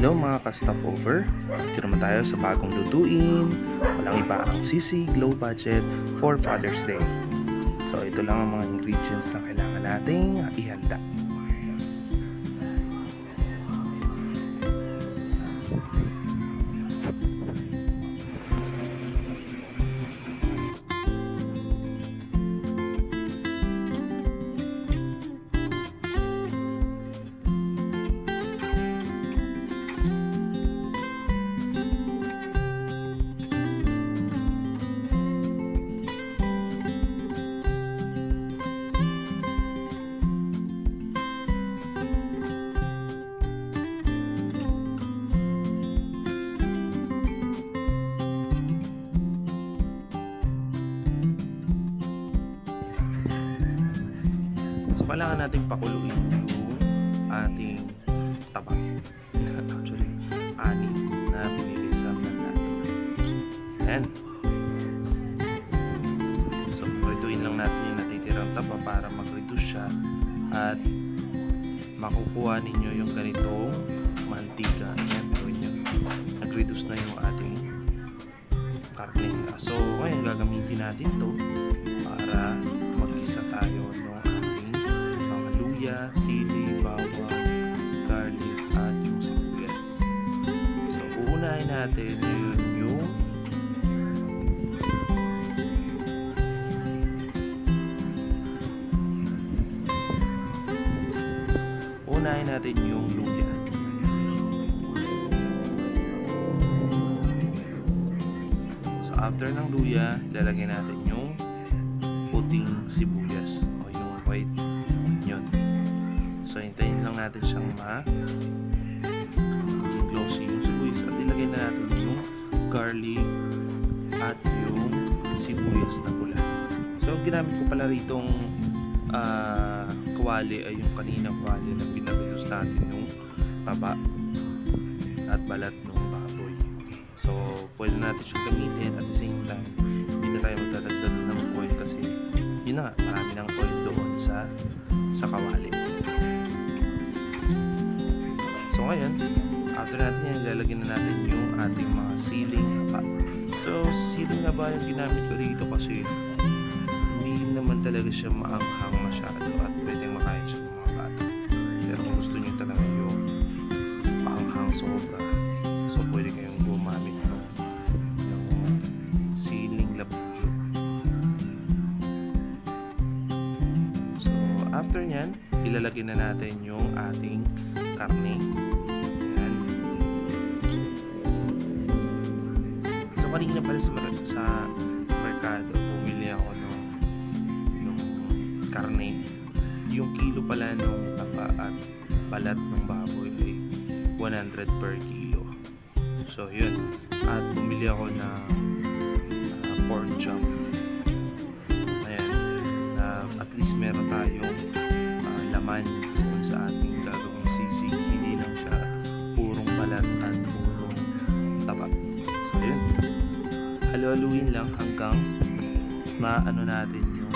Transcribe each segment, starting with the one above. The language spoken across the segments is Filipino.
Hello mga ka-stopover, dito naman tayo sa bagong lutuin. Walang iba ang Sisig Low Budget for Father's Day. So ito lang ang mga ingredients na kailangan nating ihanda. Kailangan natin pakuluin yung ating taba. Actually, ani na pinili sa natin. Ayan. So, prituin lang natin yung natitirang taba para mag-reduce siya at makukuha ninyo yung ganitong mantika. Ayan, gawin nyo. Nag-reduce na yung ating karne. So, ngayon gagamitin natin to para mag-isa tayo ng sili, bawang, garlic, at yung sibuyas. So, uunahin natin yung luya. So, after ng luya, ilalagay natin yung puting sibuyas o yung white onion. So, hintayin lang natin siyang glossy yung sibuyas at ilagay na natin yung garlic at yung sibuyas na pula. So, ginamit ko pala ritong kawali ay yung kaninang kawali na pinabitos natin yung taba at balat ng baboy. So, pwede natin siyang gamitin at the same time hindi na tayo magdadagdag ng oil kasi yun na nga, marami ng oil doon sa kawali. So ngayon, after natin yan, ilalagyan na natin yung ating mga siling haba. So, siling haba yung ginamit ko dito kasi hindi naman talaga siya maanghang masyado at pwedeng makain siya ng mga bata. Pero kung gusto nyo talaga yung maanghang sobra, so pwede kayong gumamit ng siling labuyo. So, after nyan, ilalagyan na natin yung ating karne. Ayan. So, kanina pala sa merkado, bumili ako ng karne. Yung kilo pala ng taba at balat ng baboy ay 100 per kilo. So, yun. At bumili ako ng pork chop. Ayan. At least meron tayong laman sa ating gagawing sisig, hindi lang siya purong balat at purong taba. So yun, halu-haluin lang hanggang maano natin yung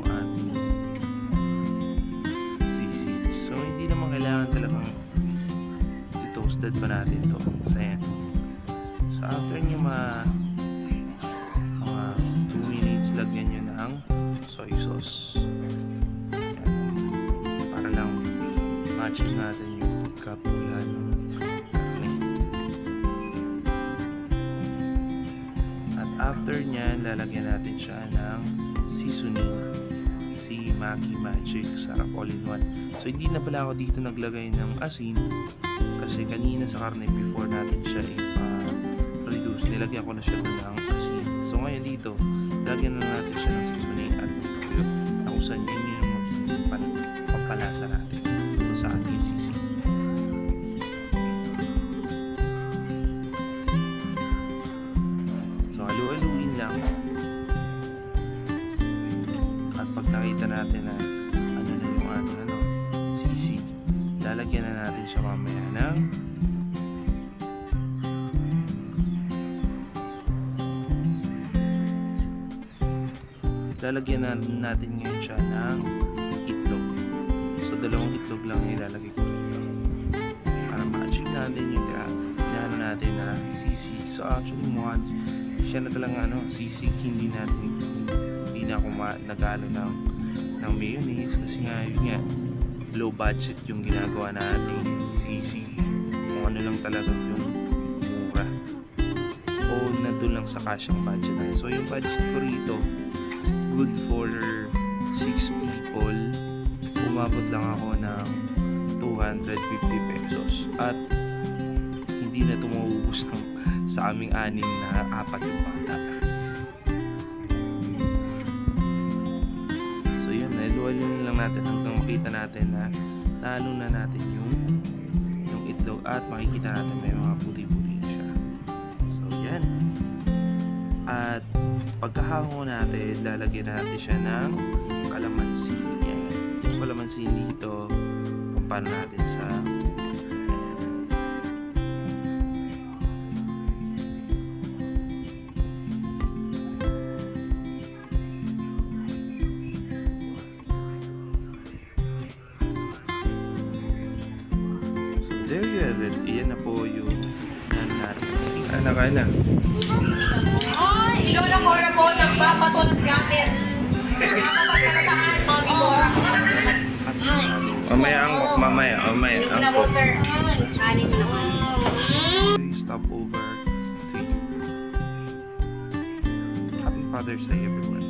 ating sisig. So hindi naman kailangan talagang toasted pa natin to. So yan. So after nyo mga 2 minutes, lagyan nyo ng soy sauce. Match natin yung pagkapula ng karne. At after nyan, lalagyan natin siya ng seasoning. Si Maki Magic Sarap All-in-One. So hindi na pala ako dito naglagay ng asin kasi kanina sa karne before natin siya ipa-reduce, nilagyan ko na siya ng asin. So ngayon dito, lagyan na natin siya ng seasoning at toyo. Nausan yun yung pampalasa natin sa ating sisig. So, halu-haluin lang. At pag nakita natin na ano na yung ating sisig, lalagyan na natin siya mamaya ng lalagyan natin ngayon siya ng itlog. So, dalawang itlog lang ilalagay ko dito. natin yung inaano natin na sisig. So actually mukha siya na talaga sisig, hindi na ako nag-ano ng mayonnaise kasi nga yun nga low budget yung ginagawa natin sisig, kung ano lang talaga yung mura o nandun lang sa kasyang budget natin. So yung budget ko rito good for 6 people, umabot lang ako ng 250 pesos at hindi na tumubos sa aming anim na apat yung bata. So yun, naluwalin lang natin hanggang makita natin na nalo na natin yung itlog at makikita natin may mga puti-puti siya. So yan. At pagkahango natin, lalagyan natin siya ng kalamansi. Yan. Yung kalamansi dito, paano natin sa there you have it. Iyan na po yung natin. Kain na. Ilola Cora ko, nagbabato ng gamit. Nagpapagkalataan, Mami Cora. Mamaya. Na water. Stop over to you. Happy Father's Day, everyone.